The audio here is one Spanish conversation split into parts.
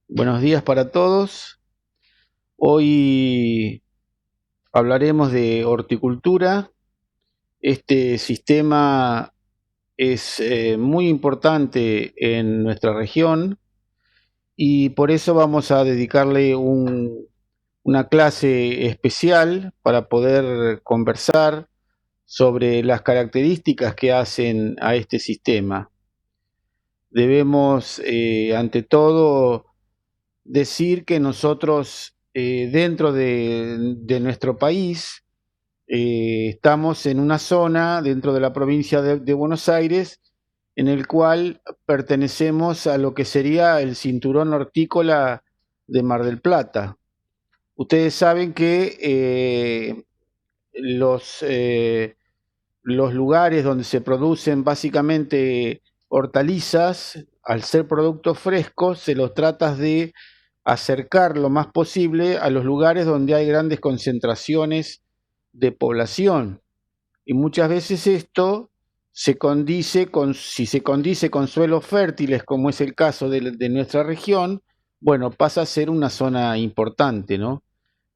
Buenos días para todos. Hoy hablaremos de horticultura. Este sistema es muy importante en nuestra región y por eso vamos a dedicarle una clase especial para poder conversar sobre las características que hacen a este sistema. Debemos, ante todo, decir que nosotros dentro de nuestro país estamos en una zona dentro de la provincia de Buenos Aires en el cual pertenecemos a lo que sería el cinturón hortícola de Mar del Plata. Ustedes saben que los lugares donde se producen básicamente hortalizas, al ser productos frescos, se los trata de acercar lo más posible a los lugares donde hay grandes concentraciones de población. Y muchas veces esto si se condice con suelos fértiles, como es el caso de nuestra región, bueno, pasa a ser una zona importante, ¿no?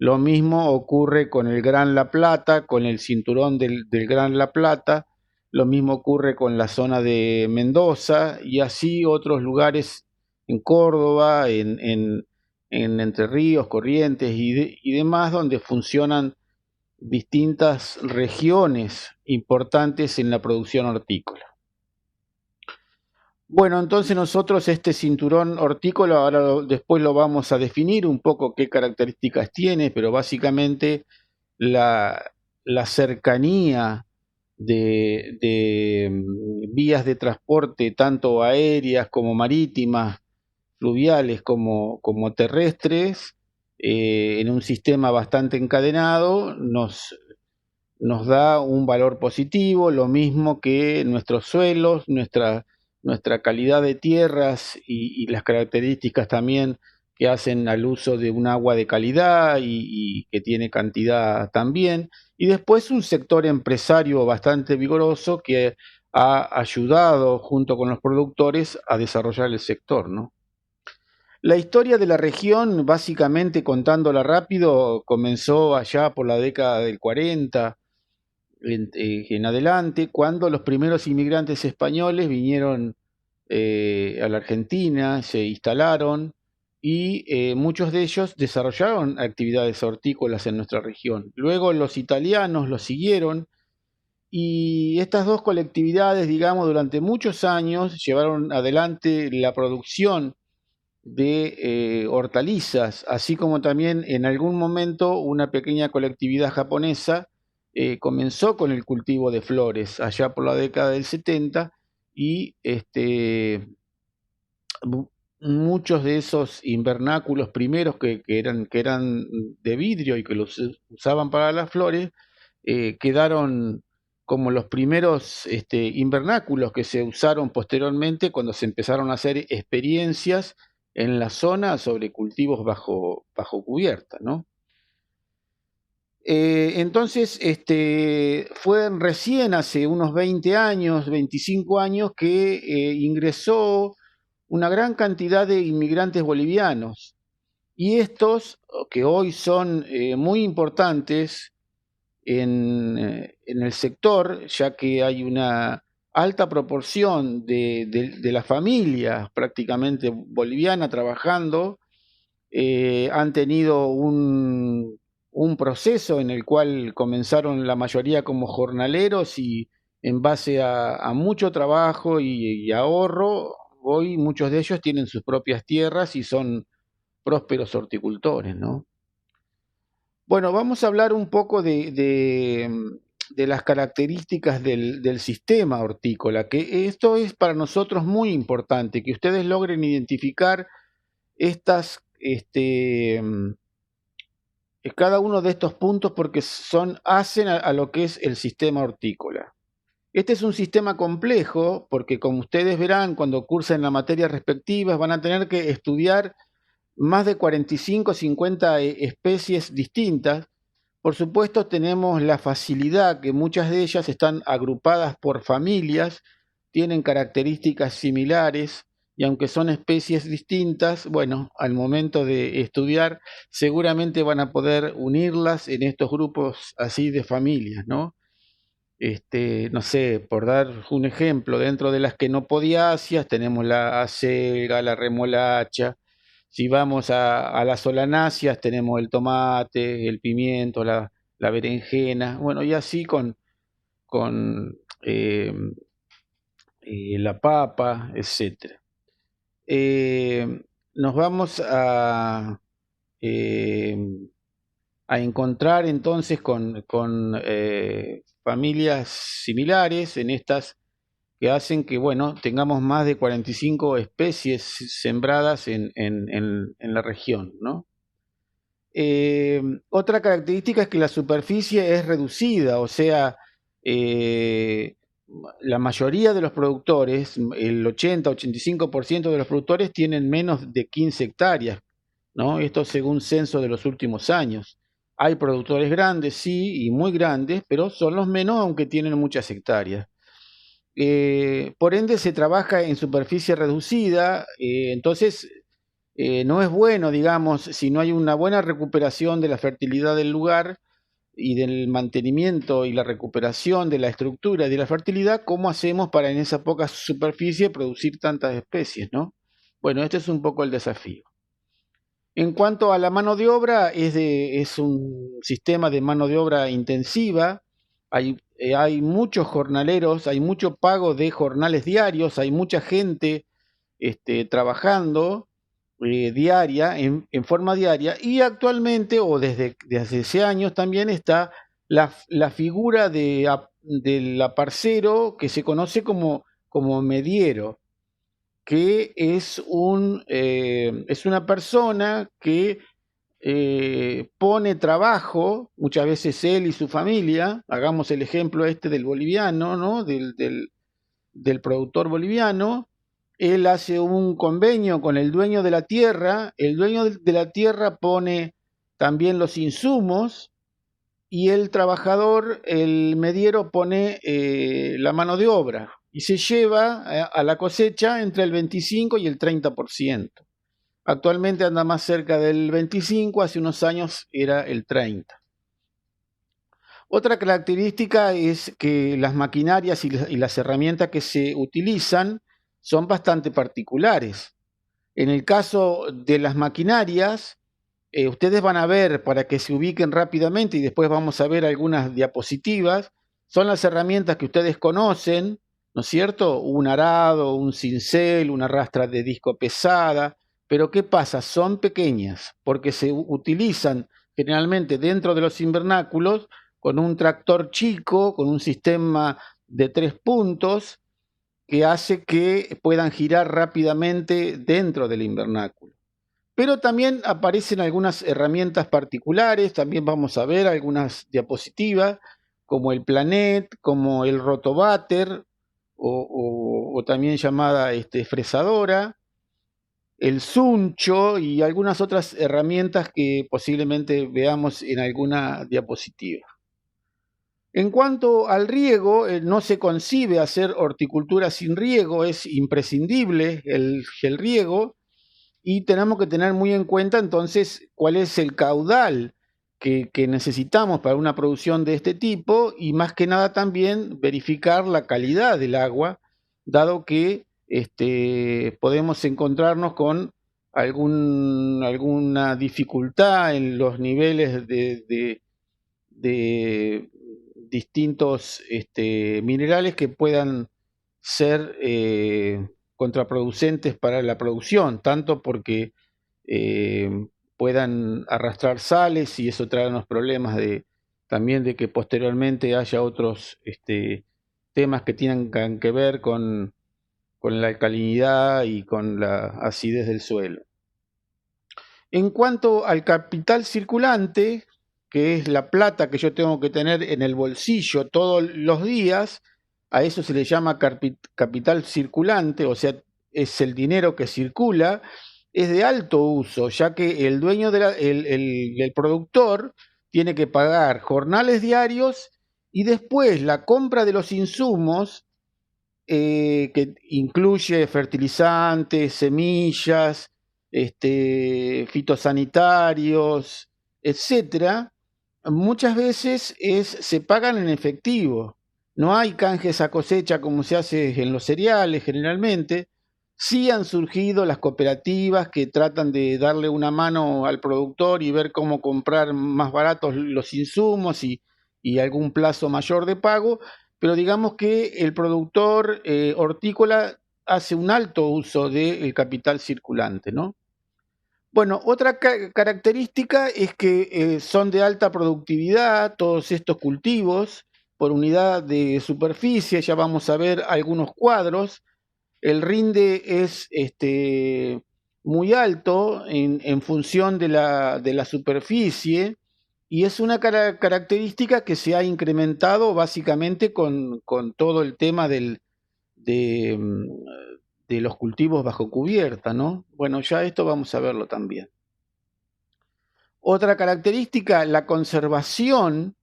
Lo mismo ocurre con el Gran La Plata, con el cinturón del Gran La Plata, lo mismo ocurre con la zona de Mendoza y así otros lugares en Córdoba, en Entre Ríos, Corrientes y demás, donde funcionan distintas regiones importantes en la producción hortícola. Bueno, entonces nosotros este cinturón hortícola, después lo vamos a definir un poco qué características tiene, pero básicamente la, la cercanía de vías de transporte, tanto aéreas como marítimas, fluviales como terrestres, en un sistema bastante encadenado, nos da un valor positivo, lo mismo que nuestros suelos, nuestra calidad de tierras y las características también que hacen al uso de un agua de calidad y que tiene cantidad también. Y después un sector empresario bastante vigoroso que ha ayudado junto con los productores a desarrollar el sector, ¿no? La historia de la región, básicamente contándola rápido, comenzó allá por la década del 40 en adelante, cuando los primeros inmigrantes españoles vinieron a la Argentina, se instalaron y muchos de ellos desarrollaron actividades hortícolas en nuestra región. Luego los italianos los siguieron y estas dos colectividades, digamos, durante muchos años llevaron adelante la producción de hortalizas, así como también en algún momento una pequeña colectividad japonesa comenzó con el cultivo de flores allá por la década del 70 y muchos de esos invernáculos primeros que eran de vidrio y que los usaban para las flores quedaron como los primeros invernáculos que se usaron posteriormente cuando se empezaron a hacer experiencias en la zona sobre cultivos bajo cubierta, ¿no? Entonces, fue recién hace unos 20 años, 25 años, que ingresó una gran cantidad de inmigrantes bolivianos. Y estos, que hoy son muy importantes en el sector, ya que hay una alta proporción de las familias prácticamente boliviana trabajando, han tenido un proceso en el cual comenzaron la mayoría como jornaleros y en base a mucho trabajo y ahorro, hoy muchos de ellos tienen sus propias tierras y son prósperos horticultores, ¿no? Bueno, vamos a hablar un poco de las características del sistema hortícola, que esto es para nosotros muy importante, que ustedes logren identificar estas, cada uno de estos puntos porque hacen a lo que es el sistema hortícola. Este es un sistema complejo porque como ustedes verán cuando cursen las materias respectivas van a tener que estudiar más de 45 o 50 especies distintas. Por supuesto tenemos la facilidad que muchas de ellas están agrupadas por familias, tienen características similares y aunque son especies distintas, bueno, al momento de estudiar seguramente van a poder unirlas en estos grupos así de familias, ¿no? No sé, por dar un ejemplo, dentro de las quenopodiáceas tenemos la acelga, la remolacha. Si vamos a las solanáceas tenemos el tomate, el pimiento, la berenjena, bueno, y así con eh, la papa, etcétera. Nos vamos eh, a encontrar entonces con familias similares en estas que hacen que, bueno, tengamos más de 45 especies sembradas en la región, ¿no? Otra característica es que la superficie es reducida, o sea, eh, la mayoría de los productores, el 80-85% de los productores tienen menos de 15 hectáreas, ¿no? Esto según censo de los últimos años. Hay productores grandes, sí, y muy grandes, pero son los menos aunque tienen muchas hectáreas. Por ende se trabaja en superficie reducida, entonces no es bueno, digamos, si no hay una buena recuperación de la fertilidad del lugar y del mantenimiento y la recuperación de la estructura y de la fertilidad, ¿cómo hacemos para en esa poca superficie producir tantas especies, ¿no? Bueno, este es un poco el desafío. En cuanto a la mano de obra, es un sistema de mano de obra intensiva. Hay muchos jornaleros, hay mucho pago de jornales diarios, hay mucha gente trabajando diaria, en forma diaria, y actualmente, o desde hace años también, está la figura del aparcero que se conoce como mediero, que es una persona que pone trabajo, muchas veces él y su familia, hagamos el ejemplo del boliviano, ¿no? Del productor boliviano. Él hace un convenio con el dueño de la tierra, el dueño de la tierra pone también los insumos y el trabajador, el mediero, pone la mano de obra y se lleva a la cosecha entre el 25 y el 30%. Actualmente anda más cerca del 25, hace unos años era el 30. Otra característica es que las maquinarias y las herramientas que se utilizan son bastante particulares. En el caso de las maquinarias, ustedes van a ver, para que se ubiquen rápidamente, y después vamos a ver algunas diapositivas, son las herramientas que ustedes conocen, ¿no es cierto? Un arado, un cincel, una rastra de disco pesada, pero ¿qué pasa? Son pequeñas, porque se utilizan generalmente dentro de los invernáculos con un tractor chico, con un sistema de 3 puntos, que hace que puedan girar rápidamente dentro del invernáculo. Pero también aparecen algunas herramientas particulares, también vamos a ver algunas diapositivas, como el Planet, como el Rotovator, o también llamada fresadora, el Suncho y algunas otras herramientas que posiblemente veamos en alguna diapositiva. En cuanto al riego, no se concibe hacer horticultura sin riego, es imprescindible el riego, y tenemos que tener muy en cuenta entonces cuál es el caudal que necesitamos para una producción de este tipo, y más que nada también verificar la calidad del agua, dado que podemos encontrarnos con alguna dificultad en los niveles de distintos minerales que puedan ser contraproducentes para la producción, tanto porque puedan arrastrar sales y eso trae unos problemas también de que posteriormente haya otros temas que tengan que ver con la alcalinidad y con la acidez del suelo. En cuanto al capital circulante, que es la plata que yo tengo que tener en el bolsillo todos los días, a eso se le llama capital circulante, o sea, es el dinero que circula, es de alto uso, ya que el dueño el productor tiene que pagar jornales diarios y después la compra de los insumos que incluye fertilizantes, semillas, fitosanitarios, etcétera, muchas veces se pagan en efectivo. No hay canjes a cosecha como se hace en los cereales generalmente. Sí han surgido las cooperativas que tratan de darle una mano al productor y ver cómo comprar más baratos los insumos y algún plazo mayor de pago, pero digamos que el productor hortícola hace un alto uso del capital circulante, ¿no? Bueno, otra característica es que son de alta productividad todos estos cultivos por unidad de superficie. Ya vamos a ver algunos cuadros. El rinde es muy alto en función de la superficie y es una característica que se ha incrementado básicamente con todo el tema de, de los cultivos bajo cubierta, ¿no? Bueno, ya esto vamos a verlo también. Otra característica, la conservación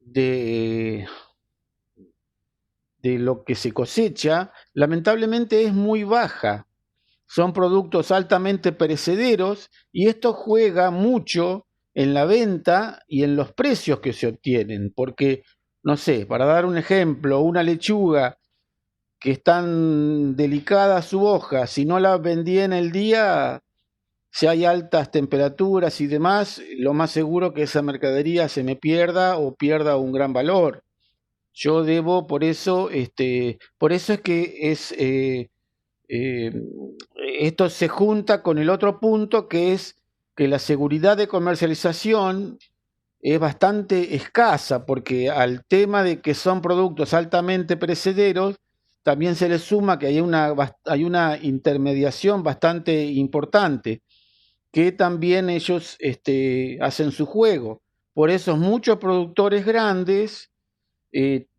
de lo que se cosecha, lamentablemente es muy baja. Son productos altamente perecederos y esto juega mucho en la venta y en los precios que se obtienen, porque, no sé, para dar un ejemplo, una lechuga que es tan delicada su hoja, si no la vendí en el día, si hay altas temperaturas y demás, lo más seguro que esa mercadería se me pierda o pierda un gran valor. Yo debo, por eso es que eh, esto se junta con el otro punto que es que la seguridad de comercialización es bastante escasa, porque al tema de que son productos altamente perecederos, también se le suma que hay una intermediación bastante importante, que también ellos hacen su juego. Por eso muchos productores grandes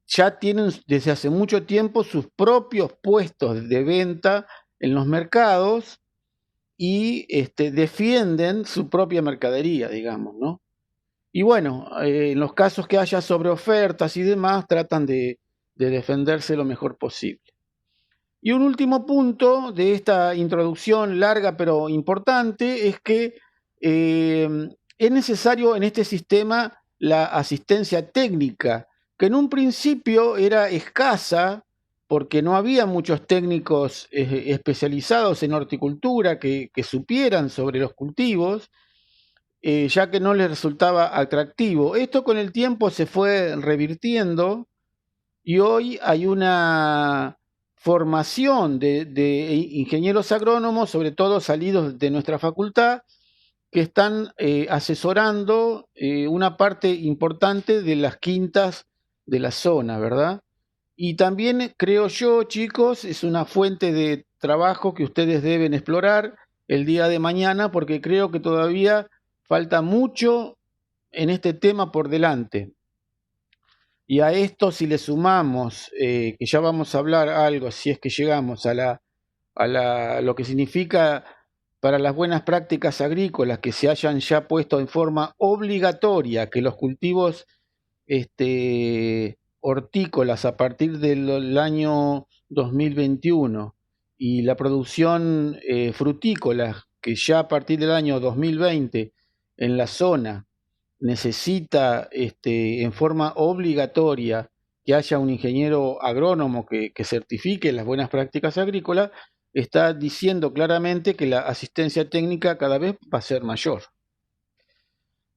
ya tienen desde hace mucho tiempo sus propios puestos de venta en los mercados y defienden su propia mercadería, digamos, ¿no? Y bueno, en los casos que haya sobreofertas y demás, tratan de defenderse lo mejor posible. Y un último punto de esta introducción larga pero importante es que es necesario en este sistema la asistencia técnica, que en un principio era escasa porque no había muchos técnicos especializados en horticultura que supieran sobre los cultivos, ya que no les resultaba atractivo. Esto con el tiempo se fue revirtiendo y hoy hay una formación de ingenieros agrónomos, sobre todo salidos de nuestra facultad, que están asesorando una parte importante de las quintas de la zona, ¿verdad? Y también creo yo, chicos, es una fuente de trabajo que ustedes deben explorar el día de mañana, porque creo que todavía falta mucho en este tema por delante. Y a esto, si le sumamos, que ya vamos a hablar algo, si es que llegamos lo que significa para las buenas prácticas agrícolas que se hayan ya puesto en forma obligatoria que los cultivos hortícolas a partir del año 2021 y la producción frutícola que ya a partir del año 2020 en la zona necesita en forma obligatoria que haya un ingeniero agrónomo que certifique las buenas prácticas agrícolas, está diciendo claramente que la asistencia técnica cada vez va a ser mayor.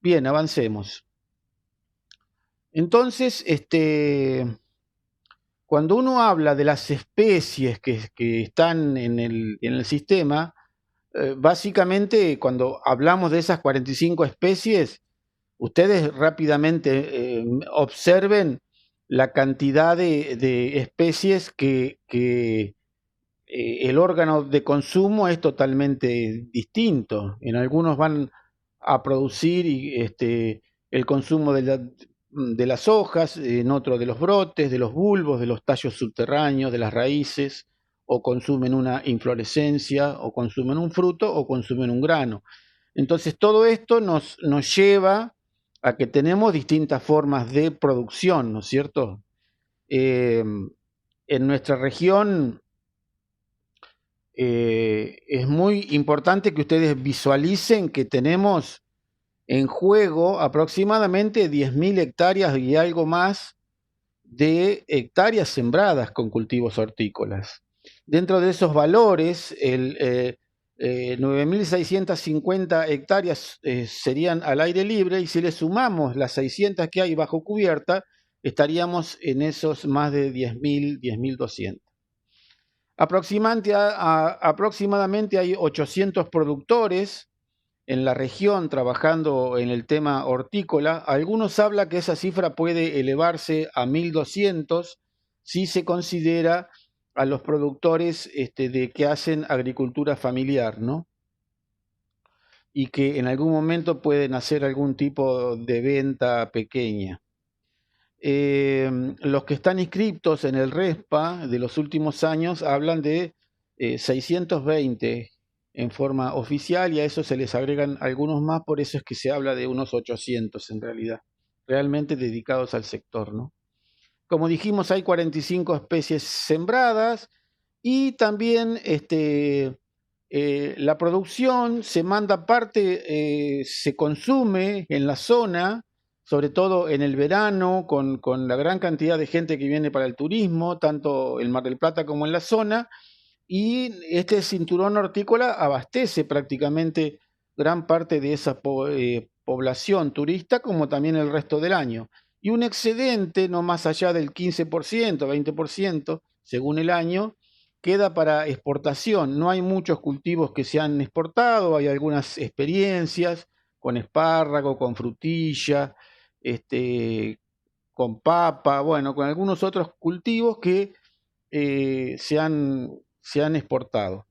Bien, avancemos. Entonces, cuando uno habla de las especies que están en el sistema, básicamente cuando hablamos de esas 45 especies, ustedes rápidamente observen la cantidad de especies que el órgano de consumo es totalmente distinto. En algunos van a producir el consumo de las hojas, en otro de los brotes, de los bulbos, de los tallos subterráneos, de las raíces, o consumen una inflorescencia, o consumen un fruto, o consumen un grano. Entonces todo esto nos lleva a que tenemos distintas formas de producción, ¿no es cierto? en nuestra región es muy importante que ustedes visualicen que tenemos en juego aproximadamente 10.000 hectáreas y algo más de hectáreas sembradas con cultivos hortícolas. Dentro de esos valores, 9.650 hectáreas serían al aire libre, y si le sumamos las 600 que hay bajo cubierta, estaríamos en esos más de 10.000, 10.200. Aproximadamente hay 800 productores en la región trabajando en el tema hortícola. Algunos hablan que esa cifra puede elevarse a 1.200 si se considera a los productores de que hacen agricultura familiar, ¿no? Y que en algún momento pueden hacer algún tipo de venta pequeña. Los que están inscriptos en el RESPA de los últimos años hablan de 620 en forma oficial, y a eso se les agregan algunos más, por eso es que se habla de unos 800 en realidad, realmente dedicados al sector, ¿no? Como dijimos, hay 45 especies sembradas, y también la producción se manda parte, se consume en la zona, sobre todo en el verano, con la gran cantidad de gente que viene para el turismo, tanto en Mar del Plata como en la zona, y este cinturón hortícola abastece prácticamente gran parte de esa población turista, como también el resto del año. Y un excedente, no más allá del 15%, 20%, según el año, queda para exportación. No hay muchos cultivos que se han exportado, hay algunas experiencias con espárrago, con frutilla, con papa, bueno, con algunos otros cultivos que se han exportado.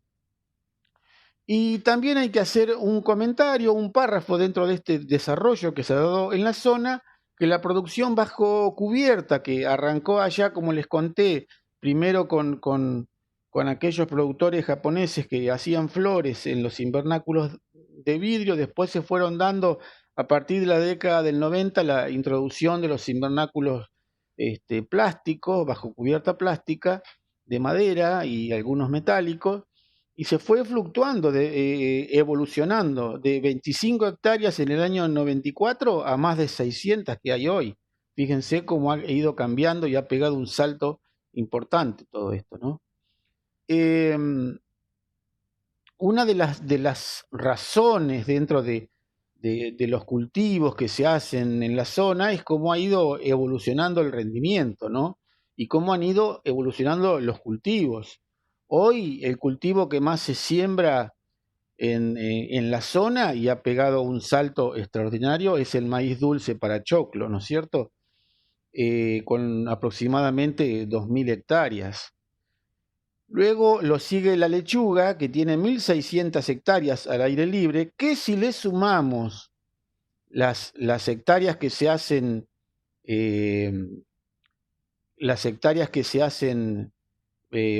Y también hay que hacer un comentario, un párrafo dentro de este desarrollo que se ha dado en la zona, que la producción bajo cubierta, que arrancó allá, como les conté, primero con aquellos productores japoneses que hacían flores en los invernáculos de vidrio, después se fueron dando a partir de la década del 90 la introducción de los invernáculos plásticos, bajo cubierta plástica, de madera y algunos metálicos, y se fue fluctuando, evolucionando de 25 hectáreas en el año 94 a más de 600 que hay hoy. Fíjense cómo ha ido cambiando y ha pegado un salto importante todo esto, ¿no? Una de las razones dentro de los cultivos que se hacen en la zona es cómo ha ido evolucionando el rendimiento, ¿no? Y cómo han ido evolucionando los cultivos. Hoy el cultivo que más se siembra en la zona y ha pegado un salto extraordinario es el maíz dulce para choclo, ¿no es cierto? Con aproximadamente 2.000 hectáreas. Luego lo sigue la lechuga, que tiene 1.600 hectáreas al aire libre, que si le sumamos las hectáreas que se hacen, eh, las hectáreas que se hacen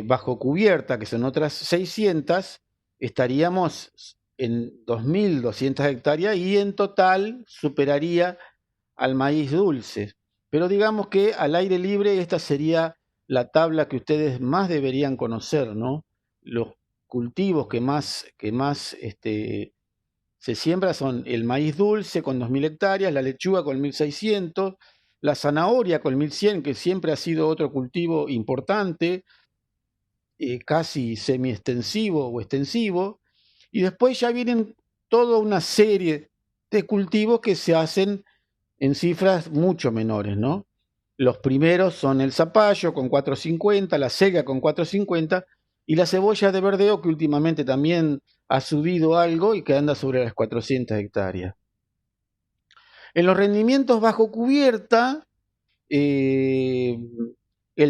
bajo cubierta, que son otras 600, estaríamos en 2.200 hectáreas, y en total superaría al maíz dulce. Pero digamos que al aire libre esta sería la tabla que ustedes más deberían conocer, ¿no? Los cultivos que más se siembra son el maíz dulce con 2.000 hectáreas, la lechuga con 1.600, la zanahoria con 1.100, que siempre ha sido otro cultivo importante, casi semi-extensivo o extensivo, y después ya vienen toda una serie de cultivos que se hacen en cifras mucho menores, ¿no? Los primeros son el zapallo con 450, la sega con 450 y la cebolla de verdeo, que últimamente también ha subido algo y que anda sobre las 400 hectáreas. En los rendimientos bajo cubierta, el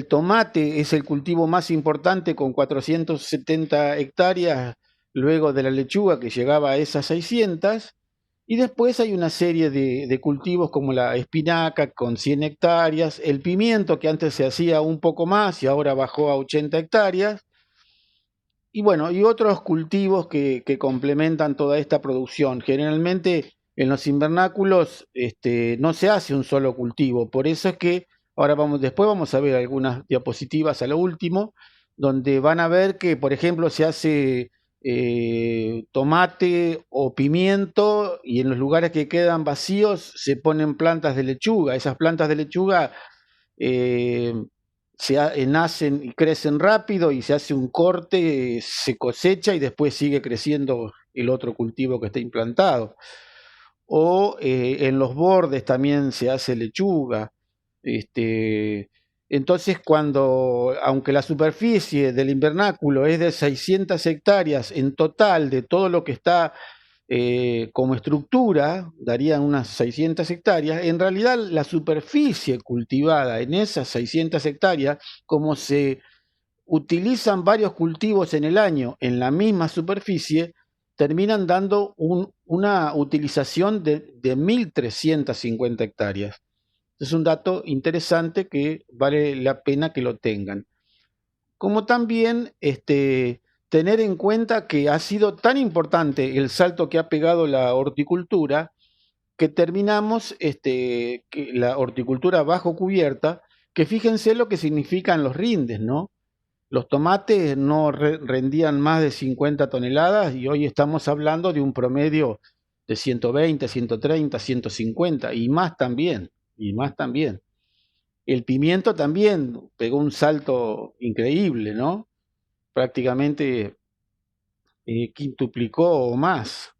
tomate es el cultivo más importante con 470 hectáreas, luego de la lechuga que llegaba a esas 600, y después hay una serie de cultivos como la espinaca con 100 hectáreas, el pimiento que antes se hacía un poco más y ahora bajó a 80 hectáreas, y bueno, y otros cultivos que complementan toda esta producción. Generalmente en los invernáculos no se hace un solo cultivo, por eso es que Ahora después vamos a ver algunas diapositivas a lo último, donde van a ver que, por ejemplo, se hace tomate o pimiento y en los lugares que quedan vacíos se ponen plantas de lechuga. Esas plantas de lechuga eh, nacen y crecen rápido y se hace un corte, se cosecha y después sigue creciendo el otro cultivo que está implantado. O en los bordes también se hace lechuga. Entonces, aunque la superficie del invernáculo es de 600 hectáreas en total de todo lo que está como estructura, darían unas 600 hectáreas, en realidad la superficie cultivada en esas 600 hectáreas, como se utilizan varios cultivos en el año en la misma superficie, terminan dando una utilización de 1.350 hectáreas. Es un dato interesante que vale la pena que lo tengan. Como también tener en cuenta que ha sido tan importante el salto que ha pegado la horticultura, que terminamos que la horticultura bajo cubierta, que fíjense lo que significan los rindes, ¿no? Los tomates no rendían más de 50 toneladas y hoy estamos hablando de un promedio de 120, 130, 150 y más también, y más también. El pimiento también pegó un salto increíble, ¿no? Prácticamente quintuplicó o más.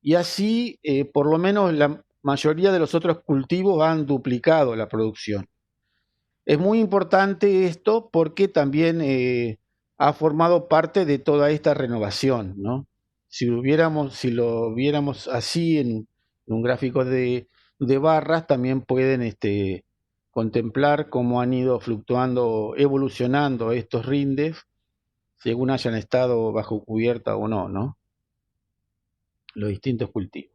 Y así, por lo menos la mayoría de los otros cultivos han duplicado la producción. Es muy importante esto porque también ha formado parte de toda esta renovación, ¿no? Si lo viéramos así en un gráfico de barras, también pueden contemplar cómo han ido fluctuando, evolucionando estos rindes, según hayan estado bajo cubierta o no, ¿no? Los distintos cultivos.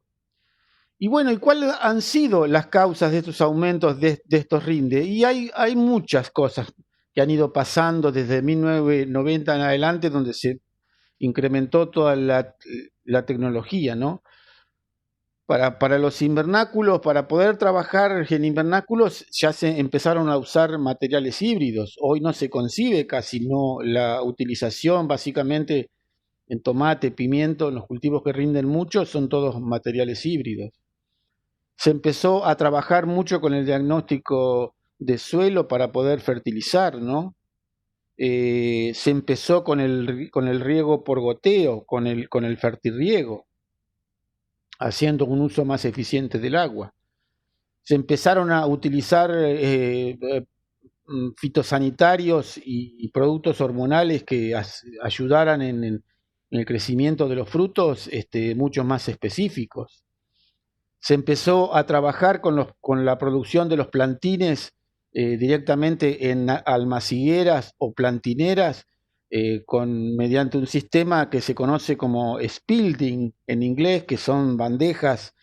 Y bueno, ¿y cuáles han sido las causas de estos aumentos de estos rindes? Y hay muchas cosas que han ido pasando desde 1990 en adelante, donde se incrementó toda la tecnología, ¿no? Para los invernáculos, para poder trabajar en invernáculos, ya se empezaron a usar materiales híbridos. Hoy no se concibe casi no la utilización, básicamente en tomate, pimiento, en los cultivos que rinden mucho, son todos materiales híbridos. Se empezó a trabajar mucho con el diagnóstico de suelo para poder fertilizar, ¿no? Se empezó con el riego por goteo, con el fertirriego, haciendo un uso más eficiente del agua. Se empezaron a utilizar fitosanitarios y productos hormonales que ayudaran en el crecimiento de los frutos, mucho más específicos. Se empezó a trabajar con la producción de los plantines directamente en almacigueras o plantineras mediante un sistema que se conoce como spilding en inglés, que son bandejas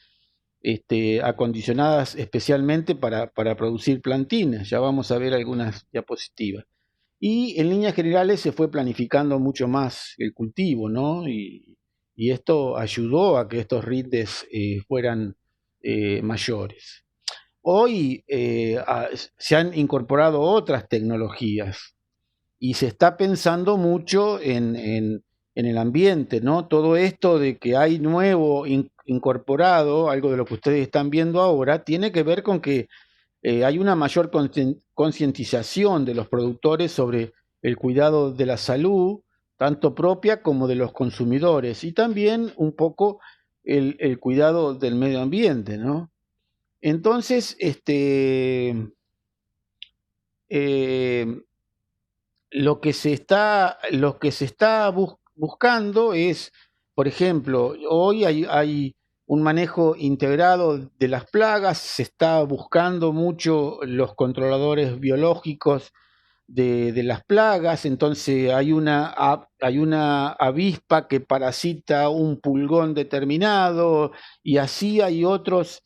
acondicionadas especialmente para producir plantines. Ya vamos a ver algunas diapositivas. Y en líneas generales se fue planificando mucho más el cultivo, ¿no? Y esto ayudó a que estos rindes fueran mayores. Hoy se han incorporado otras tecnologías y se está pensando mucho en el ambiente, ¿no? Todo esto de que hay nuevo incorporado, algo de lo que ustedes están viendo ahora, tiene que ver con que hay una mayor concientización de los productores sobre el cuidado de la salud, tanto propia como de los consumidores, y también un poco el cuidado del medio ambiente, ¿no? Entonces, eh, lo que se está buscando es, por ejemplo, hoy hay un manejo integrado de las plagas, se está buscando mucho los controladores biológicos de las plagas, entonces hay una avispa que parasita un pulgón determinado y así hay otros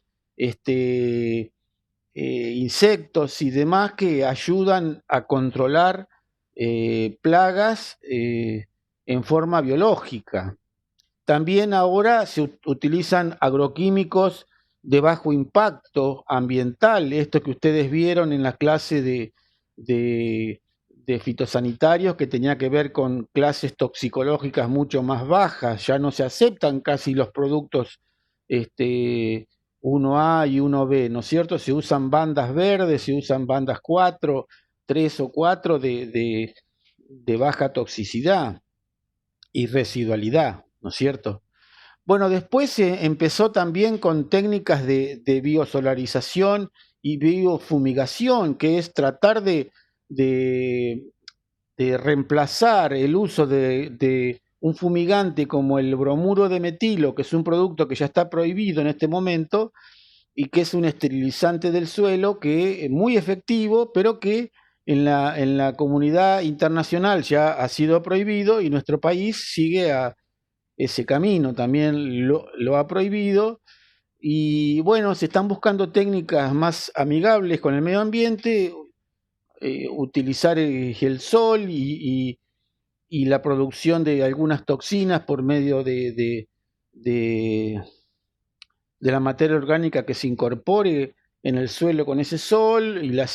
insectos y demás que ayudan a controlar plagas en forma biológica. También ahora se utilizan agroquímicos de bajo impacto ambiental, esto que ustedes vieron en la clase de fitosanitarios, que tenía que ver con clases toxicológicas mucho más bajas. Ya no se aceptan casi los productos 1A y 1B, ¿no es cierto? Se usan bandas verdes, se usan bandas 4, 3 o 4 de baja toxicidad y residualidad, ¿no es cierto? Bueno, después se empezó también con técnicas de biosolarización y biofumigación, que es tratar de, de reemplazar el uso de un fumigante como el bromuro de metilo, que es un producto que ya está prohibido en este momento y que es un esterilizante del suelo, que es muy efectivo, pero que en la comunidad internacional ya ha sido prohibido y nuestro país sigue ese camino, también lo ha prohibido. Y bueno, se están buscando técnicas más amigables con el medio ambiente, utilizar el sol y la producción de algunas toxinas por medio de la materia orgánica que se incorpore en el suelo con ese sol y la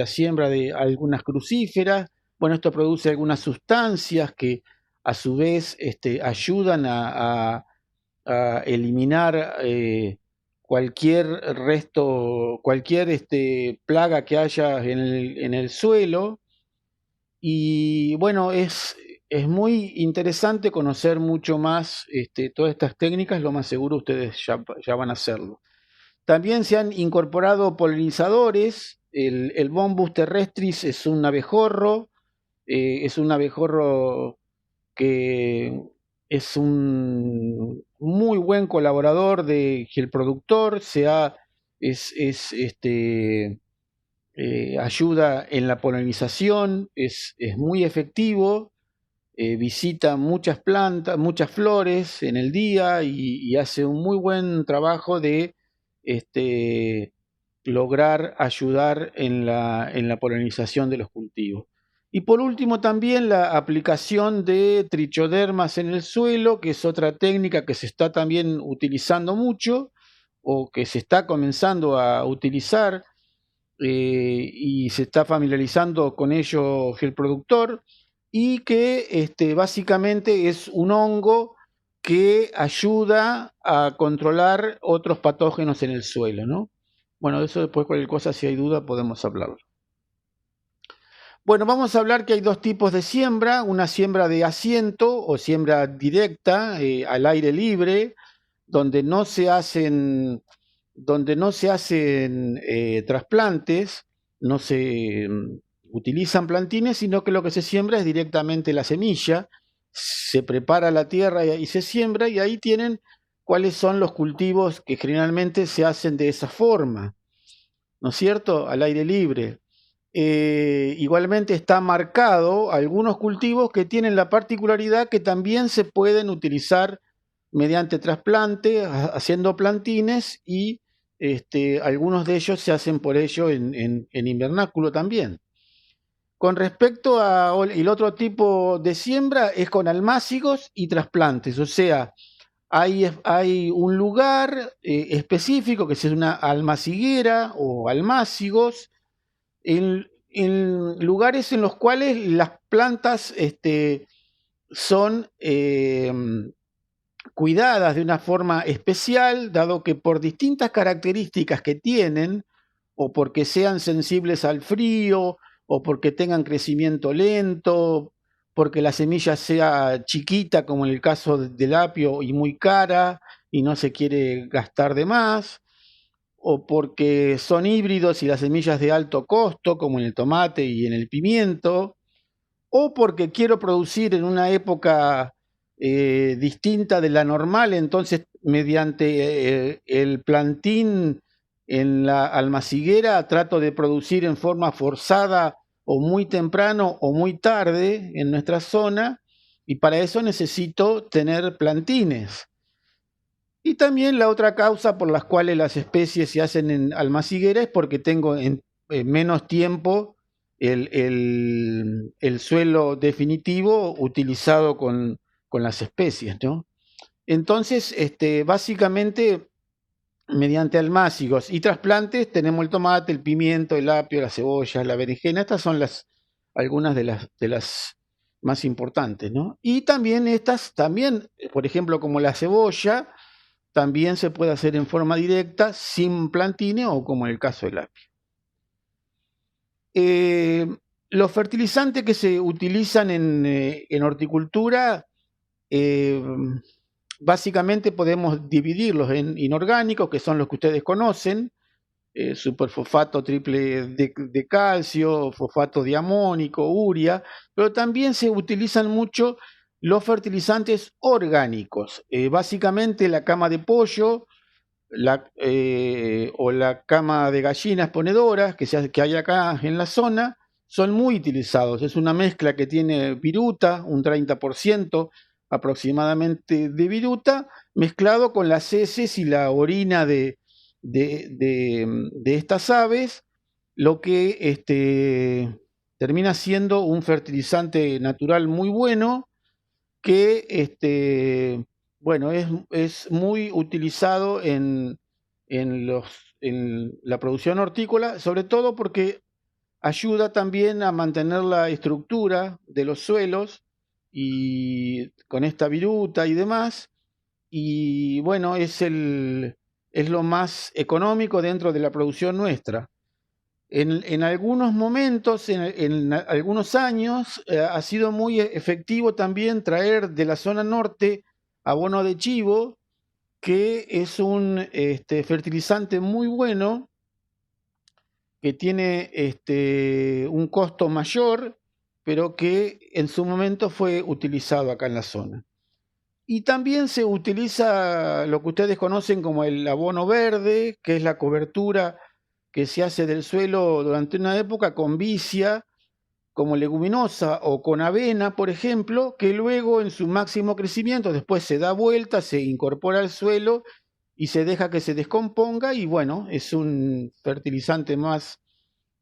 siembra de algunas crucíferas. Bueno, esto produce algunas sustancias que a su vez ayudan a eliminar cualquier resto, cualquier plaga que haya en el suelo. Y bueno, es muy interesante conocer mucho más todas estas técnicas, lo más seguro ustedes ya van a hacerlo. También se han incorporado polinizadores, el Bombus terrestris es un abejorro que es un muy buen colaborador de el productor, es ayuda en la polinización, es muy efectivo, visita muchas plantas, muchas flores en el día y hace un muy buen trabajo de lograr ayudar en la polinización de los cultivos. Y por último también la aplicación de trichodermas en el suelo, que es otra técnica que se está también utilizando mucho o que se está comenzando a utilizar y se está familiarizando con ello el productor y que básicamente es un hongo que ayuda a controlar otros patógenos en el suelo, ¿no? Bueno, de eso después cualquier cosa, si hay duda, podemos hablarlo. Bueno, vamos a hablar que hay dos tipos de siembra, una siembra de asiento o siembra directa al aire libre, donde no se hacen, trasplantes, no se utilizan plantines, sino que lo que se siembra es directamente la semilla, se prepara la tierra y se siembra y ahí tienen cuáles son los cultivos que generalmente se hacen de esa forma, ¿no es cierto? Al aire libre. Igualmente está marcado algunos cultivos que tienen la particularidad que también se pueden utilizar mediante trasplante, haciendo plantines y algunos de ellos se hacen por ello en invernáculo también. Con respecto al otro tipo de siembra es con almácigos y trasplantes, o sea, hay un lugar específico que es una almaciguera o almácigos en lugares en los cuales las plantas son cuidadas de una forma especial, dado que por distintas características que tienen, o porque sean sensibles al frío, o porque tengan crecimiento lento, porque la semilla sea chiquita, como en el caso del apio, y muy cara, y no se quiere gastar de más, o porque son híbridos y las semillas de alto costo, como en el tomate y en el pimiento, o porque quiero producir en una época distinta de la normal, entonces mediante el plantín en la almaciguera trato de producir en forma forzada o muy temprano o muy tarde en nuestra zona, y para eso necesito tener plantines. Y también la otra causa por las cuales las especies se hacen en almaciguera es porque tengo en menos tiempo el suelo definitivo utilizado con las especies, ¿no? Entonces, básicamente mediante almácigos y trasplantes tenemos el tomate, el pimiento, el apio, la cebolla, la berenjena. Estas son algunas de las más importantes, ¿no? Y también por ejemplo, como la cebolla, también se puede hacer en forma directa, sin plantine o como en el caso del apio. Los fertilizantes que se utilizan en horticultura, básicamente podemos dividirlos en inorgánicos, que son los que ustedes conocen, superfosfato triple de calcio, fosfato diamónico, urea, pero también se utilizan mucho los fertilizantes orgánicos, básicamente la cama de pollo o la cama de gallinas ponedoras que hay acá en la zona, son muy utilizados. Es una mezcla que tiene viruta, un 30% aproximadamente de viruta, mezclado con las heces y la orina de estas aves, lo que termina siendo un fertilizante natural muy bueno que bueno, es muy utilizado en la producción hortícola, sobre todo porque ayuda también a mantener la estructura de los suelos y con esta viruta y demás. Y bueno, es lo más económico dentro de la producción nuestra. En algunos momentos, en algunos años, ha sido muy efectivo también traer de la zona norte abono de chivo, que es un fertilizante muy bueno, que tiene un costo mayor, pero que en su momento fue utilizado acá en la zona. Y también se utiliza lo que ustedes conocen como el abono verde, que es la cobertura que se hace del suelo durante una época con vicia, como leguminosa o con avena, por ejemplo, que luego en su máximo crecimiento después se da vuelta, se incorpora al suelo y se deja que se descomponga y bueno, es un fertilizante más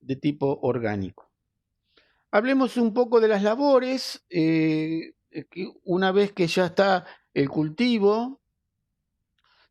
de tipo orgánico. Hablemos un poco de las labores. Una vez que ya está el cultivo,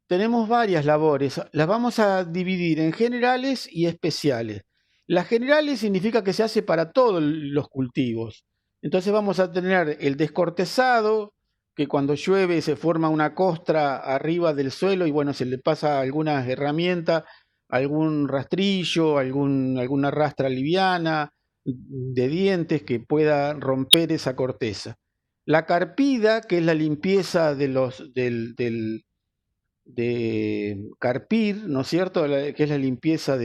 tenemos varias labores. Las vamos a dividir en generales y especiales. Las generales significa que se hace para todos los cultivos. Entonces vamos a tener el descortezado, que cuando llueve se forma una costra arriba del suelo y bueno, se le pasa algunas herramientas, algún rastrillo, alguna rastra liviana de dientes que pueda romper esa corteza. La carpida, que es la limpieza de carpir, ¿no es cierto? Que es la limpieza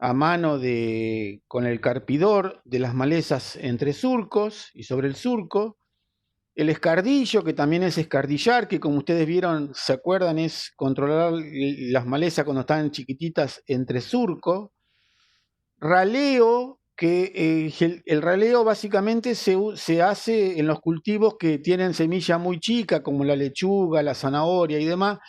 a mano con el carpidor de las malezas entre surcos y sobre el surco. El escardillo, que también es escardillar, que como ustedes vieron, se acuerdan, es controlar las malezas cuando están chiquititas entre surco. Raleo, que el raleo básicamente se hace en los cultivos que tienen semilla muy chica, como la lechuga, la zanahoria y demás,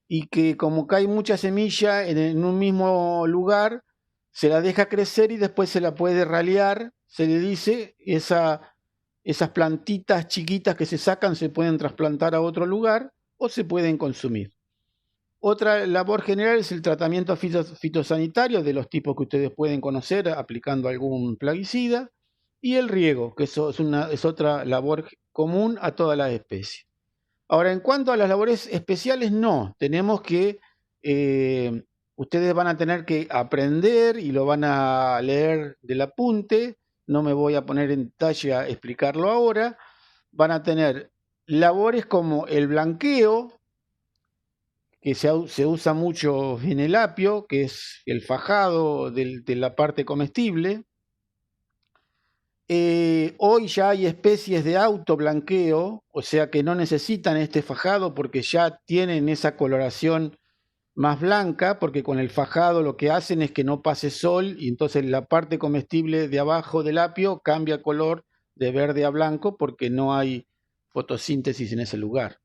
y que como cae mucha semilla en un mismo lugar, se la deja crecer y después se la puede ralear, se le dice, esas plantitas chiquitas que se sacan se pueden trasplantar a otro lugar o se pueden consumir. Otra labor general es el tratamiento fitosanitario de los tipos que ustedes pueden conocer aplicando algún plaguicida y el riego, que eso es otra labor común a todas las especies. Ahora, en cuanto a las labores especiales, no, ustedes van a tener que aprender y lo van a leer del apunte, no me voy a poner en detalle a explicarlo ahora, van a tener labores como el blanqueo, que se usa mucho en el apio, que es el fajado de la parte comestible. Hoy ya hay especies de autoblanqueo, o sea que no necesitan este fajado porque ya tienen esa coloración más blanca, porque con el fajado lo que hacen es que no pase sol y entonces la parte comestible de abajo del apio cambia color de verde a blanco porque no hay fotosíntesis en ese lugar.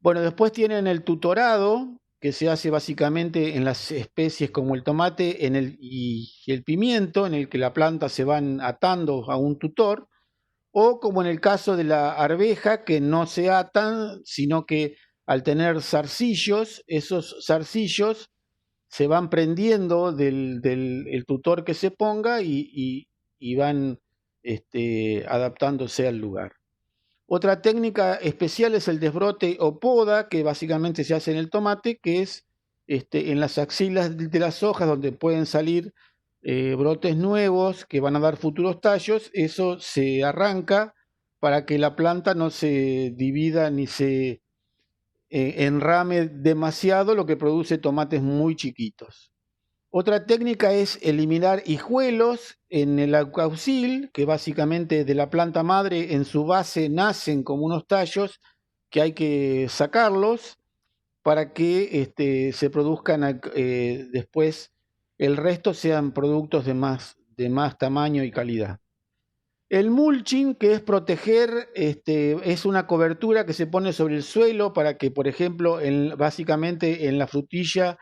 Bueno, después tienen el tutorado, que se hace básicamente en las especies como el tomate y el pimiento, en el que la planta se van atando a un tutor, o como en el caso de la arveja, que no se atan, sino que al tener zarcillos, esos zarcillos se van prendiendo del tutor que se ponga y van adaptándose al lugar. Otra técnica especial es el desbrote o poda, que básicamente se hace en el tomate, que es en las axilas de las hojas donde pueden salir brotes nuevos que van a dar futuros tallos. Eso se arranca para que la planta no se divida ni se enrame demasiado, lo que produce tomates muy chiquitos. Otra técnica es eliminar hijuelos en el alcaucil, que básicamente de la planta madre en su base nacen como unos tallos que hay que sacarlos para que se produzcan después, el resto sean productos de más tamaño y calidad. El mulching, que es proteger, es una cobertura que se pone sobre el suelo para que, por ejemplo, básicamente en la frutilla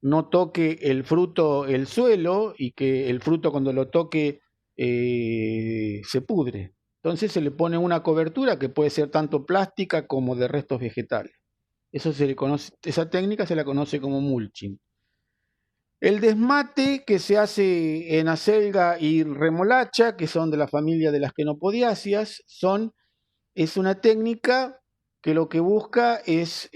no toque el fruto el suelo y que el fruto cuando lo toque se pudre. Entonces se le pone una cobertura que puede ser tanto plástica como de restos vegetales. Esa técnica se la conoce como mulching. El desmate que se hace en acelga y remolacha, que son de la familia de las quenopodiáceas, es una técnica que lo que busca es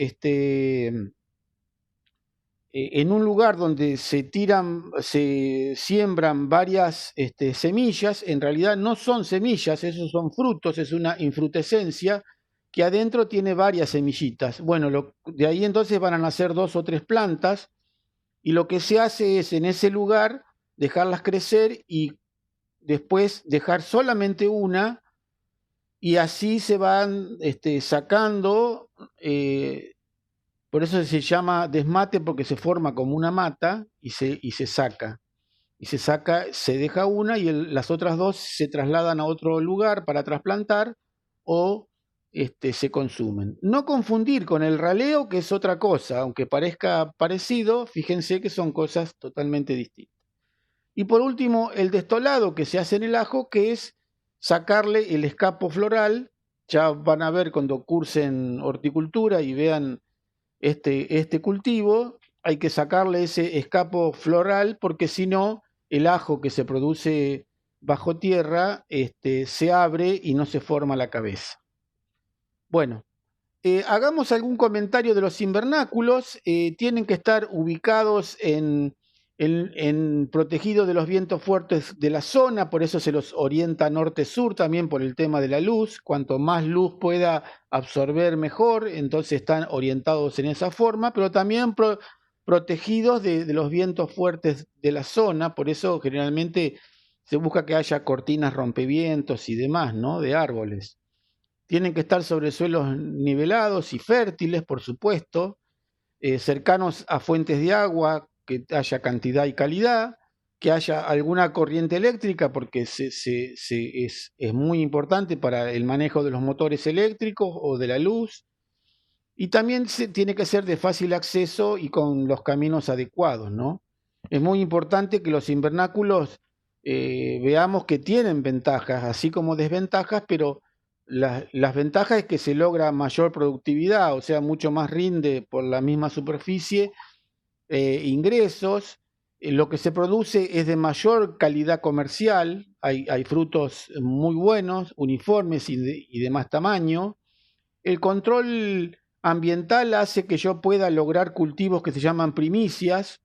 en un lugar donde se siembran varias semillas, en realidad no son semillas, esos son frutos, es una infrutescencia que adentro tiene varias semillitas. Bueno, de ahí entonces van a nacer 2 o 3 plantas y lo que se hace es en ese lugar dejarlas crecer y después dejar solamente una y así se van sacando. Por eso se llama desmate porque se forma como una mata y se saca. Y se deja una y las otras 2 se trasladan a otro lugar para trasplantar o se consumen. No confundir con el raleo, que es otra cosa, aunque parezca parecido, fíjense que son cosas totalmente distintas. Y por último, el destolado que se hace en el ajo, que es sacarle el escapo floral. Ya van a ver cuando cursen horticultura y vean este cultivo, hay que sacarle ese escapo floral porque si no, el ajo que se produce bajo tierra se abre y no se forma la cabeza. Bueno, hagamos algún comentario de los invernáculos. Tienen que estar ubicados protegidos de los vientos fuertes de la zona, por eso se los orienta norte-sur también por el tema de la luz. Cuanto más luz pueda absorber mejor, entonces están orientados en esa forma, pero también protegidos de los vientos fuertes de la zona, por eso generalmente se busca que haya cortinas rompevientos y demás, ¿no? De árboles. Tienen que estar sobre suelos nivelados y fértiles, por supuesto, cercanos a fuentes de agua, que haya cantidad y calidad, que haya alguna corriente eléctrica, porque es muy importante para el manejo de los motores eléctricos o de la luz. Y también tiene que ser de fácil acceso y con los caminos adecuados, ¿no? Es muy importante que los invernáculos veamos que tienen ventajas, así como desventajas, pero las ventajas es que se logra mayor productividad, o sea, mucho más rinde por la misma superficie, ingresos, lo que se produce es de mayor calidad comercial, hay frutos muy buenos, uniformes y de más tamaño. El control ambiental hace que yo pueda lograr cultivos que se llaman primicias,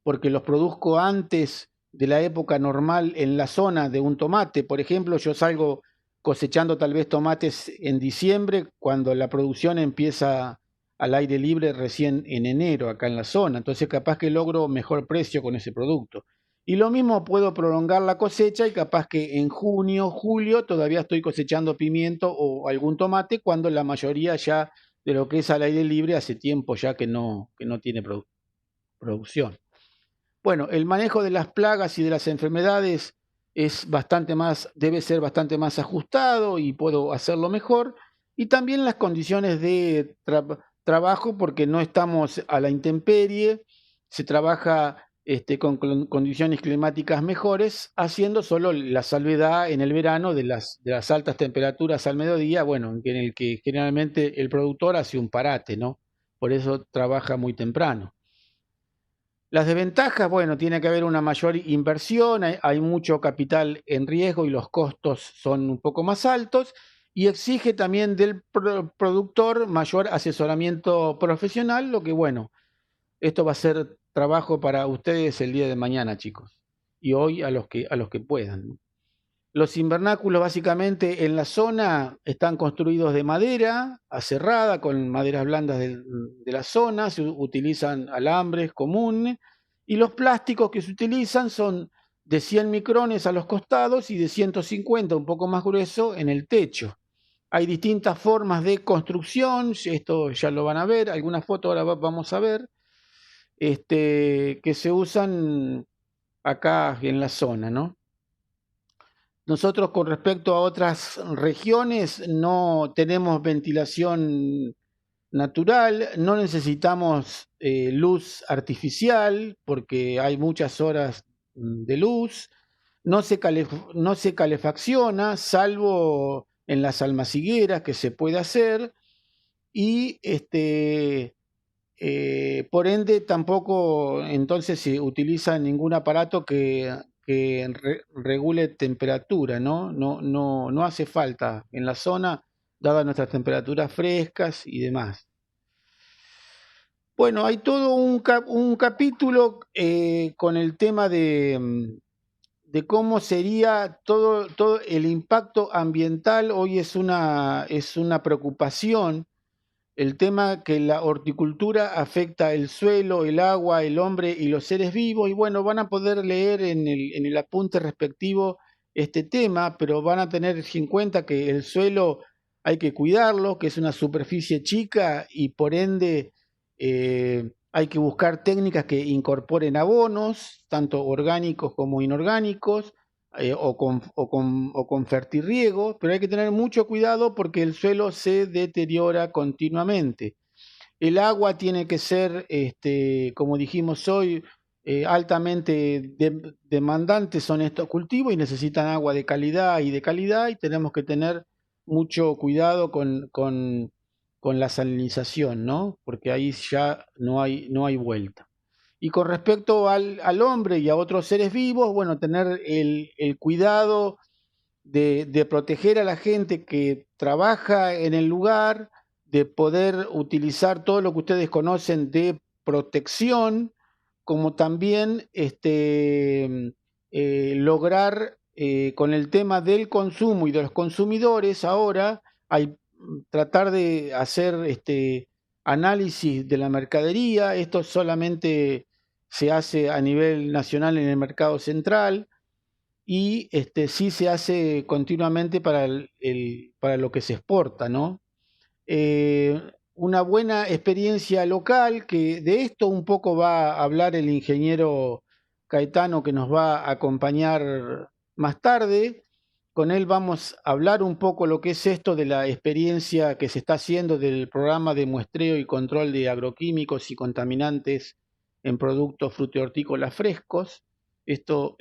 porque los produzco antes de la época normal en la zona de un tomate. Por ejemplo, yo salgo cosechando tal vez tomates en diciembre, cuando la producción empieza al aire libre recién en enero acá en la zona. Entonces capaz que logro mejor precio con ese producto. Y lo mismo puedo prolongar la cosecha y capaz que en junio, julio todavía estoy cosechando pimiento o algún tomate, cuando la mayoría ya de lo que es al aire libre hace tiempo ya que no tiene producción. Bueno, el manejo de las plagas y de las enfermedades debe ser bastante más ajustado y puedo hacerlo mejor. Y también las condiciones de trabajo, porque no estamos a la intemperie, se trabaja con condiciones climáticas mejores, haciendo solo la salvedad en el verano de las altas temperaturas al mediodía, bueno, en el que generalmente el productor hace un parate, ¿no? por eso trabaja muy temprano. Las desventajas, bueno, tiene que haber una mayor inversión, hay mucho capital en riesgo y los costos son un poco más altos, y exige también del productor mayor asesoramiento profesional, lo que bueno, esto va a ser trabajo para ustedes el día de mañana, chicos, y hoy a los que puedan. Los invernáculos básicamente en la zona están construidos de madera aserrada, con maderas blandas de la zona, se utilizan alambres comunes, y los plásticos que se utilizan son de 100 micrones a los costados y de 150, un poco más grueso, en el techo. Hay distintas formas de construcción, esto ya lo van a ver, algunas fotos ahora vamos a ver, que se usan acá en la zona, ¿no? Nosotros con respecto a otras regiones no tenemos ventilación natural, no necesitamos luz artificial porque hay muchas horas de luz, no se calefacciona salvo en las almacigueras que se puede hacer y por ende tampoco entonces se utiliza ningún aparato que regule temperatura, ¿no? No hace falta en la zona, dadas nuestras temperaturas frescas y demás. Bueno, hay todo un capítulo con el tema de cómo sería todo el impacto ambiental. Hoy es una preocupación el tema que la horticultura afecta el suelo, el agua, el hombre y los seres vivos, y bueno, van a poder leer en el apunte respectivo este tema, pero van a tener en cuenta que el suelo hay que cuidarlo, que es una superficie chica y por ende hay que buscar técnicas que incorporen abonos, tanto orgánicos como inorgánicos, o con fertirriego, pero hay que tener mucho cuidado porque el suelo se deteriora continuamente. El agua tiene que ser, como dijimos hoy, altamente demandantes son estos cultivos y necesitan agua de calidad y tenemos que tener mucho cuidado con la salinización, ¿no? Porque ahí ya no hay vuelta. Y con respecto al hombre y a otros seres vivos, bueno, tener el cuidado de proteger a la gente que trabaja en el lugar, de poder utilizar todo lo que ustedes conocen de protección, como también lograr con el tema del consumo y de los consumidores ahora, hay, tratar de hacer análisis de la mercadería. Esto solamente se hace a nivel nacional en el mercado central y sí se hace continuamente para lo que se exporta, ¿no? Una buena experiencia local, que de esto un poco va a hablar el ingeniero Caetano, que nos va a acompañar más tarde. Con él vamos a hablar un poco lo que es esto de la experiencia que se está haciendo del programa de muestreo y control de agroquímicos y contaminantes en productos frutícolas frescos. Esto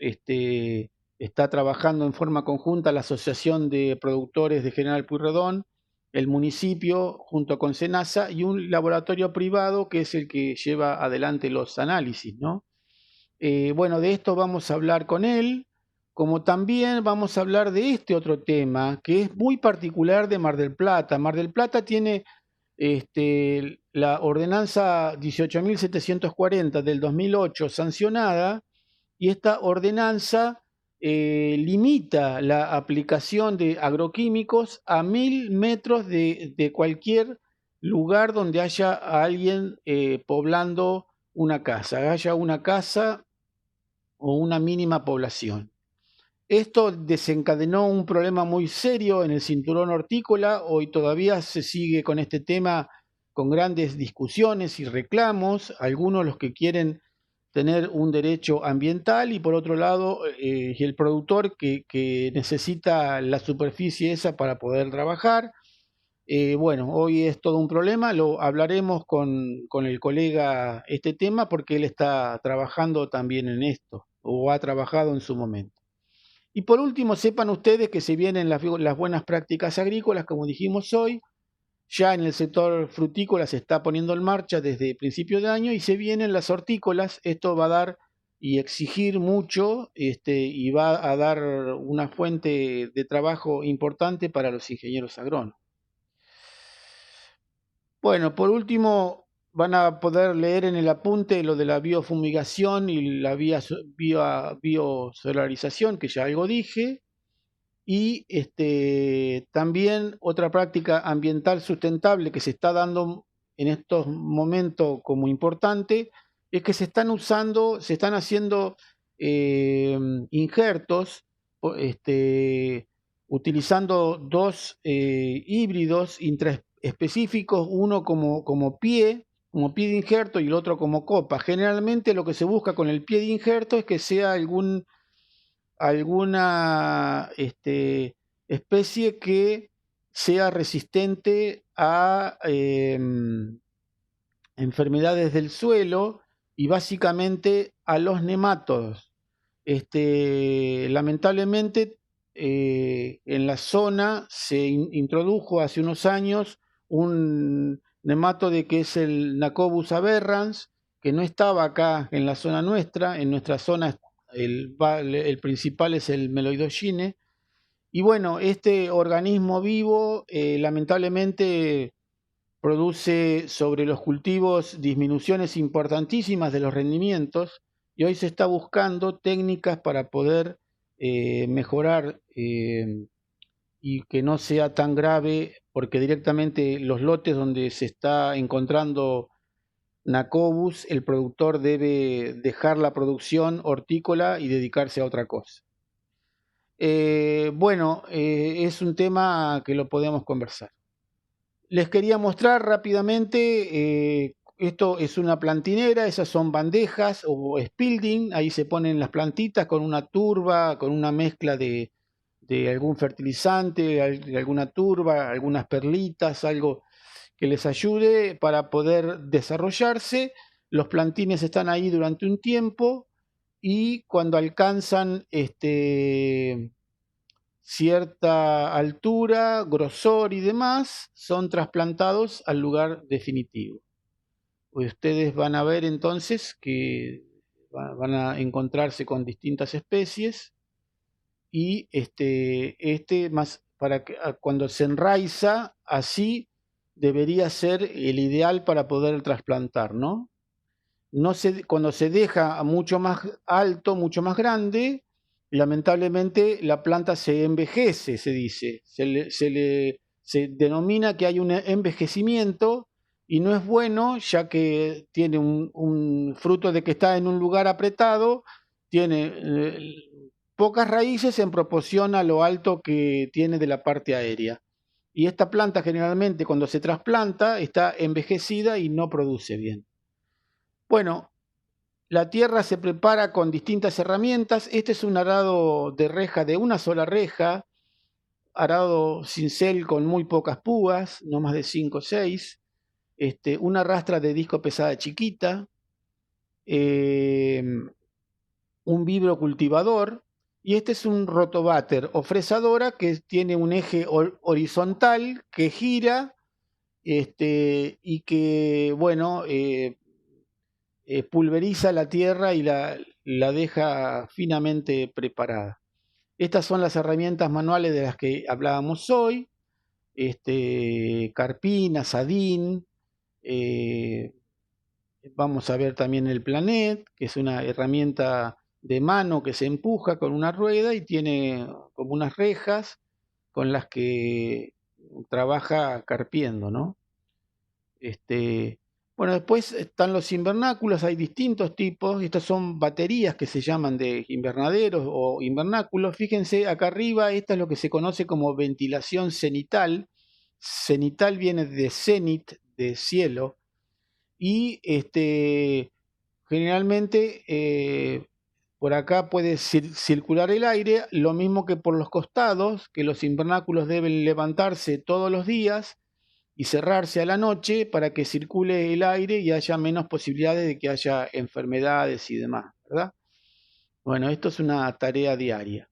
está trabajando en forma conjunta la Asociación de Productores de General Pueyrredón, el municipio junto con SENASA y un laboratorio privado que es el que lleva adelante los análisis, ¿no? Bueno, de esto vamos a hablar con él, como también vamos a hablar de este otro tema que es muy particular de Mar del Plata. Mar del Plata tiene la ordenanza 18.740 del 2008 sancionada, y esta ordenanza limita la aplicación de agroquímicos a 1.000 metros de cualquier lugar donde haya alguien poblando una casa, haya una casa o una mínima población. Esto desencadenó un problema muy serio en el cinturón hortícola. Hoy todavía se sigue con este tema con grandes discusiones y reclamos, algunos los que quieren tener un derecho ambiental y por otro lado el productor que necesita la superficie esa para poder trabajar. Bueno, hoy es todo un problema, lo hablaremos con el colega este tema porque él está trabajando también en esto o ha trabajado en su momento. Y por último, sepan ustedes que se vienen las buenas prácticas agrícolas, como dijimos hoy, Ya en el sector frutícola se está poniendo en marcha desde principios de año y se vienen las hortícolas. Esto va a dar y exigir mucho y va a dar una fuente de trabajo importante para los ingenieros agrónomos. Bueno, por último, van a poder leer en el apunte lo de la biofumigación y la biosolarización, que ya algo dije, y también otra práctica ambiental sustentable que se está dando en estos momentos como importante, es que se están haciendo injertos, utilizando dos híbridos intraespecíficos, uno como pie de injerto y el otro como copa. Generalmente lo que se busca con el pie de injerto es que sea alguna especie que sea resistente a enfermedades del suelo y básicamente a los nemátodos. Lamentablemente en la zona se introdujo hace unos años un nematode que es el Nacobus aberrans, que no estaba acá en la zona nuestra. En nuestra zona el principal es el Meloidogyne. Y bueno, este organismo vivo lamentablemente produce sobre los cultivos disminuciones importantísimas de los rendimientos, y hoy se está buscando técnicas para poder mejorar y que no sea tan grave, porque directamente los lotes donde se está encontrando Nacobus, el productor debe dejar la producción hortícola y dedicarse a otra cosa. Es un tema que lo podemos conversar. Les quería mostrar rápidamente, esto es una plantinera, esas son bandejas o spilding, ahí se ponen las plantitas con una turba, con una mezcla de algún fertilizante, de alguna turba, algunas perlitas, algo que les ayude para poder desarrollarse. Los plantines están ahí durante un tiempo y cuando alcanzan cierta altura, grosor y demás, son trasplantados al lugar definitivo. Ustedes van a ver entonces que van a encontrarse con distintas especies y más para que cuando se enraiza, así debería ser el ideal para poder trasplantar, ¿no? Cuando se deja mucho más alto, mucho más grande, lamentablemente la planta se envejece, se dice. Se denomina que hay un envejecimiento y no es bueno, ya que tiene un fruto de que está en un lugar apretado, tiene pocas raíces en proporción a lo alto que tiene de la parte aérea. Y esta planta generalmente cuando se trasplanta está envejecida y no produce bien. Bueno, la tierra se prepara con distintas herramientas. Este es un arado de reja de una sola reja, arado cincel con muy pocas púas, no más de 5 o 6, una rastra de disco pesada chiquita, un vibro cultivador, y este es un rotováter o fresadora que tiene un eje horizontal que gira y que, bueno, pulveriza la tierra y la deja finamente preparada. Estas son las herramientas manuales de las que hablábamos hoy, carpina, sadín, vamos a ver también el Planet, que es una herramienta de mano que se empuja con una rueda y tiene como unas rejas con las que trabaja carpiendo, ¿no? Bueno, después están los invernáculos, hay distintos tipos. Estas son baterías que se llaman de invernaderos o invernáculos. Fíjense, acá arriba, esta es lo que se conoce como ventilación cenital. Cenital viene de cenit, de cielo, y generalmente por acá puede circular el aire, lo mismo que por los costados, que los invernáculos deben levantarse todos los días y cerrarse a la noche para que circule el aire y haya menos posibilidades de que haya enfermedades y demás, ¿verdad? Bueno, esto es una tarea diaria.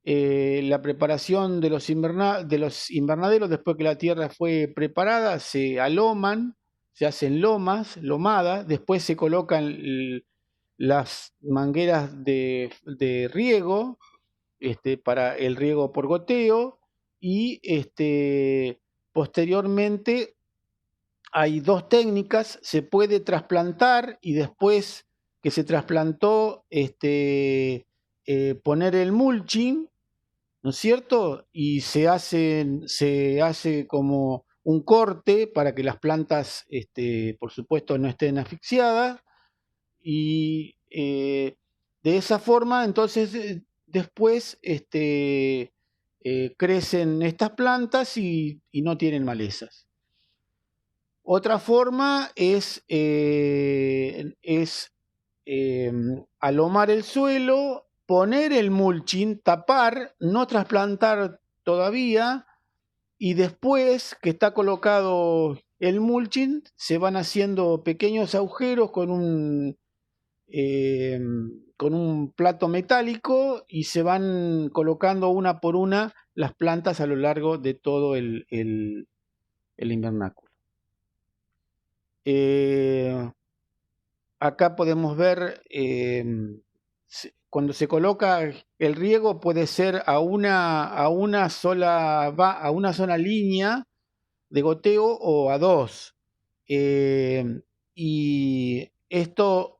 la preparación de los invernaderos, después que la tierra fue preparada, se aloman, se hacen lomadas, después se colocan las mangueras de riego, para el riego por goteo, y posteriormente hay dos técnicas: se puede trasplantar y después que se trasplantó, poner el mulching, ¿no es cierto? Y se hace como un corte para que las plantas, por supuesto, no estén asfixiadas, y de esa forma, entonces, después crecen estas plantas y no tienen malezas. Otra forma es alomar el suelo, poner el mulching, tapar, no trasplantar todavía, y después que está colocado el mulching, se van haciendo pequeños agujeros con un plato metálico, y se van colocando una por una las plantas a lo largo de todo el invernáculo. Acá podemos ver, cuando se coloca el riego, puede ser a una sola línea de goteo o a dos. Y esto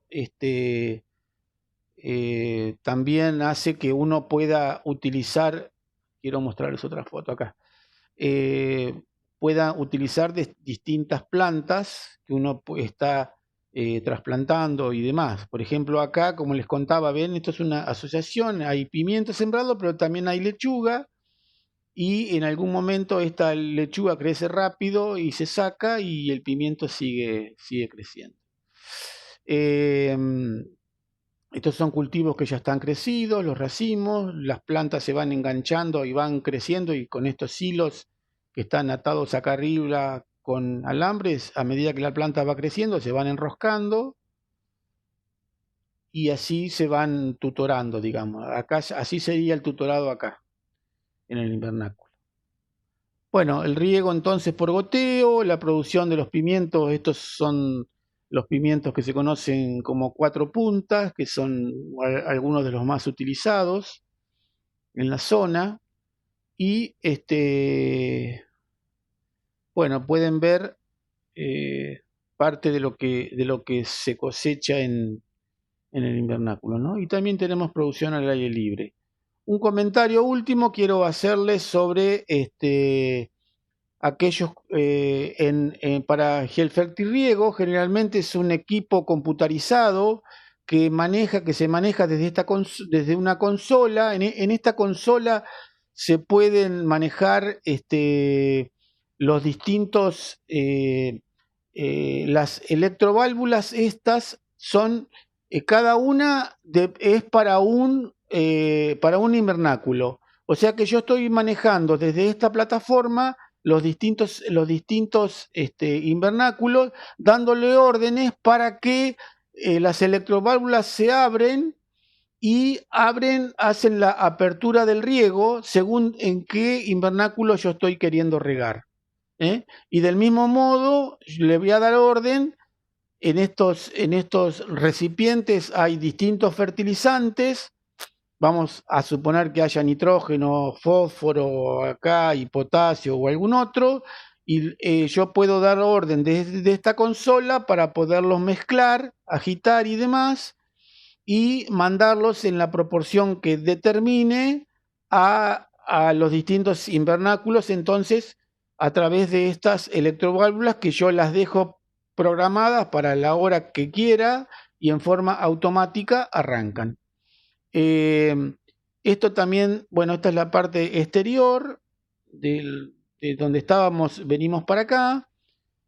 también hace que uno pueda utilizar, quiero mostrarles otra foto acá, pueda utilizar distintas plantas que uno está trasplantando y demás. Por ejemplo, acá, como les contaba, ven, esto es una asociación, hay pimiento sembrado, pero también hay lechuga, y en algún momento esta lechuga crece rápido y se saca, y el pimiento sigue creciendo. Estos son cultivos que ya están crecidos, los racimos, las plantas se van enganchando y van creciendo, y con estos hilos que están atados acá arriba con alambres, a medida que la planta va creciendo, se van enroscando y así se van tutorando, digamos. Acá, así sería el tutorado acá, en el invernáculo. Bueno, el riego entonces por goteo, la producción de los pimientos. Estos son los pimientos que se conocen como 4 puntas, que son algunos de los más utilizados en la zona. Y bueno, pueden ver parte de lo que se cosecha en el invernáculo, ¿no? Y también tenemos producción al aire libre. Un comentario último quiero hacerles sobre aquellos para Gelfertirriego. Generalmente es un equipo computarizado que se maneja desde una consola. En esta consola se pueden manejar los distintos, las electroválvulas. Estas son, cada una es para un invernáculo. O sea que yo estoy manejando desde esta plataforma los distintos invernáculos, dándole órdenes para que las electroválvulas se abren y hacen la apertura del riego según en qué invernáculo yo estoy queriendo regar. Y del mismo modo le voy a dar orden. En estos recipientes hay distintos fertilizantes. Vamos a suponer que haya nitrógeno, fósforo acá, y potasio o algún otro, y yo puedo dar orden desde esta consola para poderlos mezclar, agitar y demás, y mandarlos en la proporción que determine a los distintos invernáculos, entonces, a través de estas electroválvulas que yo las dejo programadas para la hora que quiera, y en forma automática arrancan. Esto también, bueno, esta es la parte exterior de donde estábamos. Venimos para acá,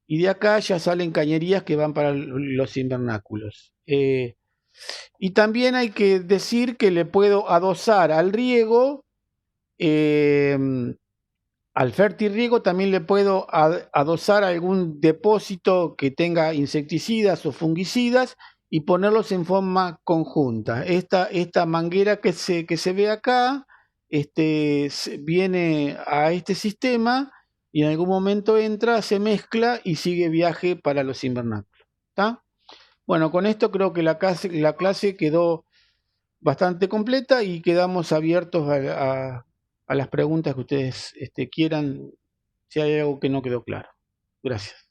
y de acá ya salen cañerías que van para los invernáculos. Y también hay que decir que le puedo adosar al riego, al fertirriego también le puedo adosar algún depósito que tenga insecticidas o fungicidas, y ponerlos en forma conjunta. Esta manguera que se ve acá viene a este sistema y en algún momento entra, se mezcla y sigue viaje para los invernáculos. ¿Está? Bueno, con esto creo que la clase quedó bastante completa y quedamos abiertos a las preguntas que ustedes quieran, si hay algo que no quedó claro. Gracias.